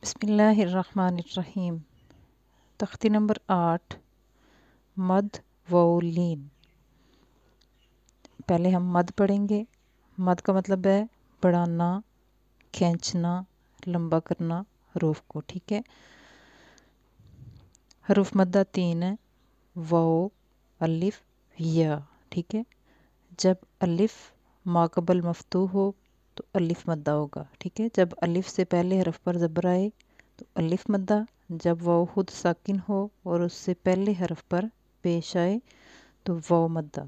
بسم اللہ الرحمن الرحیم۔ تختی نمبر 8، مد و لین۔ پہلے ہم مد پڑھیں گے۔ مد کا مطلب ہے بڑھانا، کھینچنا، لمبا کرنا حروف کو، ٹھیک ہے۔ حروف مدہ 3 ہیں، واو، الف، یا، ٹھیک ہے۔ جب الف ماقبل مفتوح ہو تو الف مدہ ہوگا، ٹھیک ہے۔ جب الف سے پہلے حرف پر زبر آئے تو الف مدہ، جب واو خود ساکن ہو اور اس سے پہلے حرف پر پیش آئے تو واو مدہ،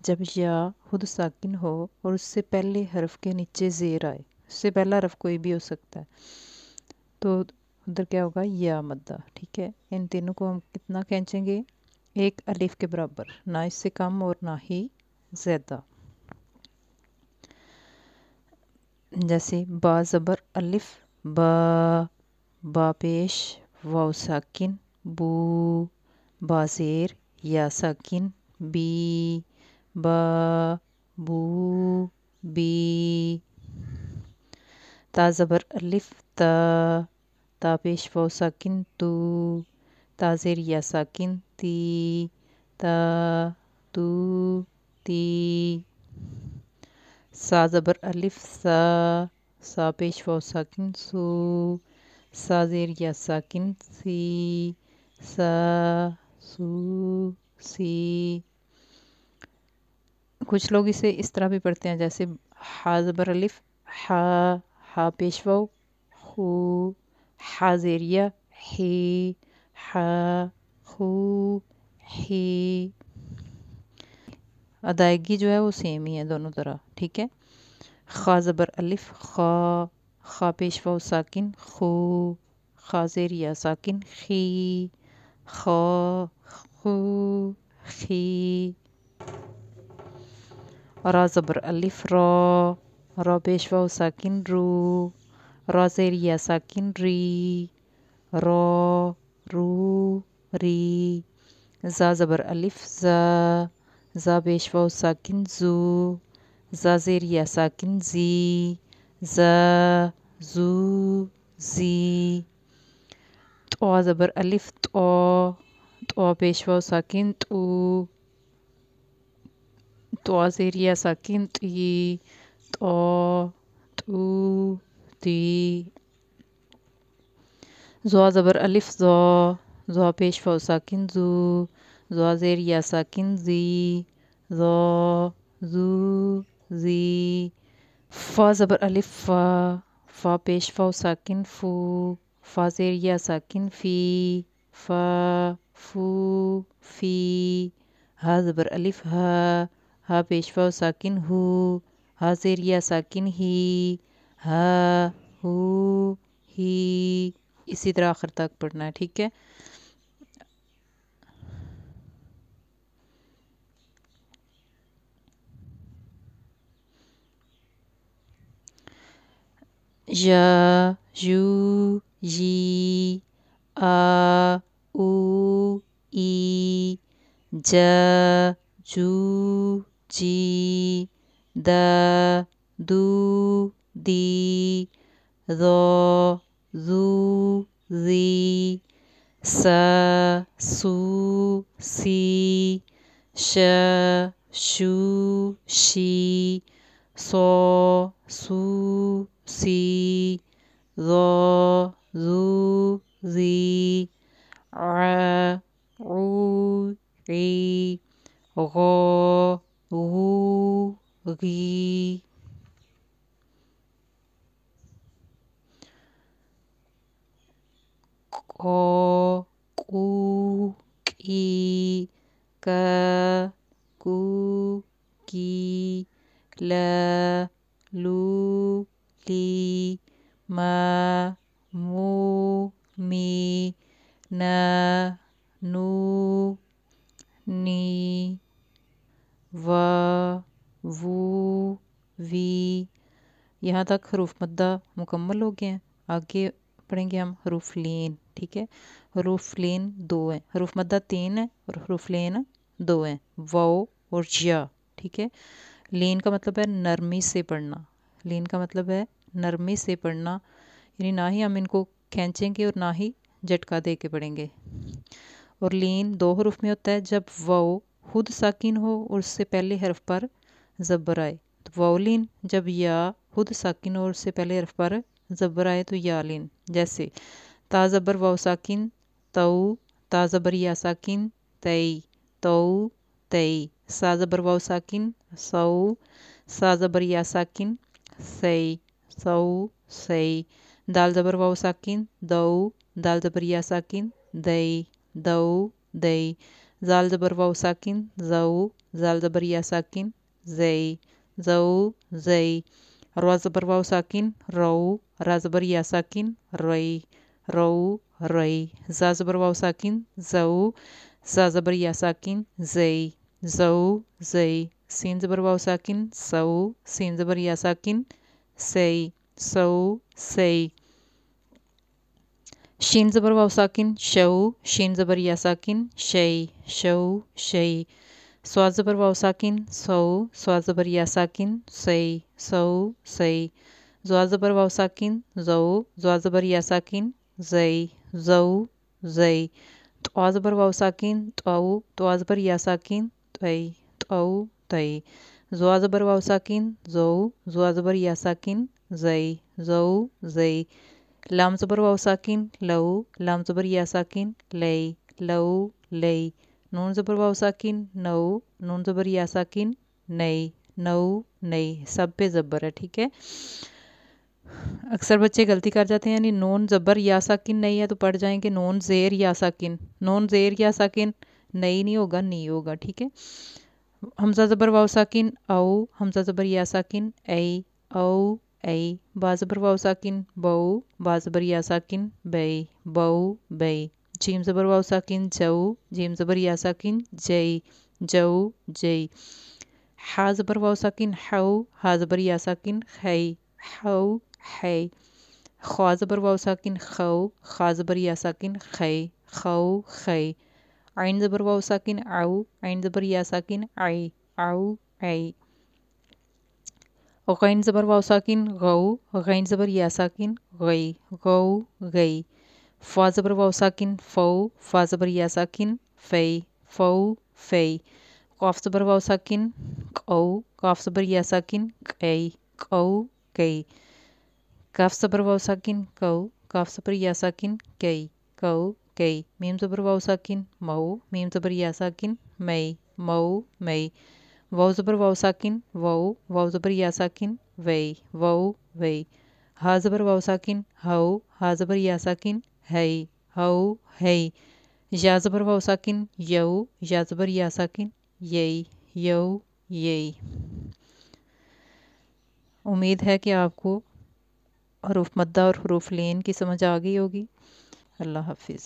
جب یا خود ساکن ہو اور اس سے پہلے حرف کے نیچے زیر آئے، اس سے پہلا حرف کوئی بھی ہو سکتا ہے تو ادھر کیا ہوگا، یا مدہ، ٹھیک ہے۔ ان تینوں کو ہم کتنا کھینچیں گے، ایک الف کے برابر، نہ اس سے کم اور نہ ہی زیادہ۔ جیسے با زبر الف، با، با پیش واو ساکن، بو، با زیر یا ساکن، بی، با، بو، بی۔ تا زبر الف، تا، تا پیش واو ساکن، تو، تا زیر یا ساکن، تی، تا، تو، تی۔ سا زبر الف، سا، سا پیش واو ساکن، سو، سا زیر یا ساکن، سی، سا، سو، سی۔ کچھ لوگ اسے اس طرح بھی پڑھتے ہیں، جیسے ہا زبر الف، ہا، ہا پیش واو، خو، ہا زیر یا، ہی، ہا، خو، ہی۔ ادائیگی جو ہے وہ سیم ہی ہے دونوں طرح، ٹھیک ہے۔ خا زبر الف، خا، خا پیش واو ساکن، خو، خا زیر یا ساکن، خی، خا، خو، خی۔ را زبر الف، را، را پیش واو ساکن، رو، را زیر یا ساکن، ری، را، رو، ری۔ زا زبر الف، زا، زا پیش واو ساکن، زو، زا زیر یا ساکن، زی، زا، زو، زی۔ طوا زبر الف، طوا، طوا پیش واو ساکن، تو، طوا زیر یا ساکن، تی، طوا، تو، تی۔ زوا زبر الف، زوا، زوا پیش واو ساکن، زو، زوا زیر یا ساکن، زی، زا، زو، زی۔ فا زبر الف، فا، فا پیش واو ساکن، فو، فا زیر یا ساکن، فی، فا، فو، فی۔ ہا زبر الف، ہا، ہا پیش واو ساکن، ہو، ہا زیر یا ساکن، ہی، ہا، ہو، ہی۔ اسی طرح آخر تک پڑھنا ہے، ٹھیک ہے۔ یا، یو، یی، آ، او، ای، جا، جو، جی، دا، دو، دی، ذا، زو، زی۔ سا، سو، سی، شا، شو، شی۔ سو، سو، سی۔ ذا، زو، زی۔ ع، عو، عی۔ غا، غو، غی۔ قا، قو، کی۔ کا، کو، کی۔ لا، لو، لی۔ ما، مو، می۔ نا، نو، نی۔ وا، وو، وی۔ یہاں تک حروف مدہ مکمل ہو گئے ہیں۔ آگے پڑھیں گے ہم حروف لین، ٹھیک ہے۔ حروف لین 2 ہیں، حروف مدہ 3 ہیں اور حروف لین 2 ہیں، واو اور یا، ٹھیک ہے۔ لین کا مطلب ہے نرمی سے پڑھنا، لین کا مطلب ہے نرمی سے پڑھنا، یعنی نہ ہی ہم ان کو کھینچیں گے اور نہ ہی جھٹکا دے کے پڑھیں گے۔ اور لین 2 حروف میں ہوتا ہے جب واو خود ساکن ہو اور اس سے پہلے حرف پر زبر آئے تو واو لین، جب یا خود ساکن ہو اور اس سے پہلے حرف پر زبر آئے تو یا لین، جیسے تا زبر واو ساکن تو، تا زبر یا ساکن تئی تو تئی، سا زبر واو ساکن سو، سا زبر یا ساکن سی سو سی، دال زبر واو ساکن دو، دال زبر یا ساکن دئی دو دئی، زال زبر واو ساکن زو، زال زبر یا ساکن زئی زو زئی، را زبر واو ساکن رو، را زبر یا ساکن رئی رو رئی، زا زبر واو ساکن زو، زا زبر یا ساکن زئی زو زئی، سین زبر واو ساکن سو، سین زبر یا ساکن سی سو سی، شین زبر واو ساکن شو، شین زبر یا ساکن شئی شو شئی، سوا زبر واو ساکن سو، سوا زبر یا ساکن سی سو سی، زوا زبر واو ساکن زو، زوا زبر یا ساکن زئی زو زئی، طوا زبر واو ساکن تو، طوا زبر یا ساکن تئی تو تئی، زوا زبر واو ساکن زو، زوا زبر یا ساکن زئی زو زئی، لام زبر واو ساکن لو، لام زبر یا ساکن لئی لو لئی، نون زبر واو ساکن نو، نون زبر یا ساکن نئی نو نئی، سب پہ زبر ہے، ٹھیک ہے۔ اکثر بچے غلطی کر جاتے ہیں، یعنی نون زبر یا ساکن نہیں ہے تو پڑھ جائیں گے نون زیر یا ساکن، نون زیر یا ساکن نئی نہیں ہوگا، نہیں ہوگا، ٹھیک ہے۔ حمزہ زبر واو ساکن او، حمزہ زبر یا ساکن ای او ای، با زبر واو ساکن بو، با زبر یا ساکن بئی بو بئی، جیم زبر واو ساکن جو، جیم زبر یا ساکن جئی جو جئی، حا زبر واو ساکن حو، حا زبر یا ساکن خی حو خی، خوا زبر واو ساکن خو، خا زبر یا ساکن خی خو خی، عین زبر واو ساکن او، عین زبر یا ساکن عی او عی، غین زبر واو ساکن غو، غین زبر یا ساکن غی غو غی، فا زبر واو ساکن فو، فا زبر یا ساکن فی فو فی، قاف زبر واو ساکن قو، قاف زبر یا ساکن قی قو قی، کاف زبر واو ساکن کو، کاف زبر یا ساکن کئی کو کئی، میم زبر واو ساکن مو، میم زبر یا ساکن مئی مو مئی، واو زبر واو ساکن وو، واو زبر یا ساکن وئی وو وئی، ہا زبر واو ساکن ہو، ہا زبر یا ساکن ہئی ہو ہئی، یا زبر واو ساکن یو، یا زبر یا ساکن یئی یو یئی۔ امید ہے کہ آپ کو حروف مدہ اور حروف لین کی سمجھ آ گئی ہوگی۔ اللہ حافظ۔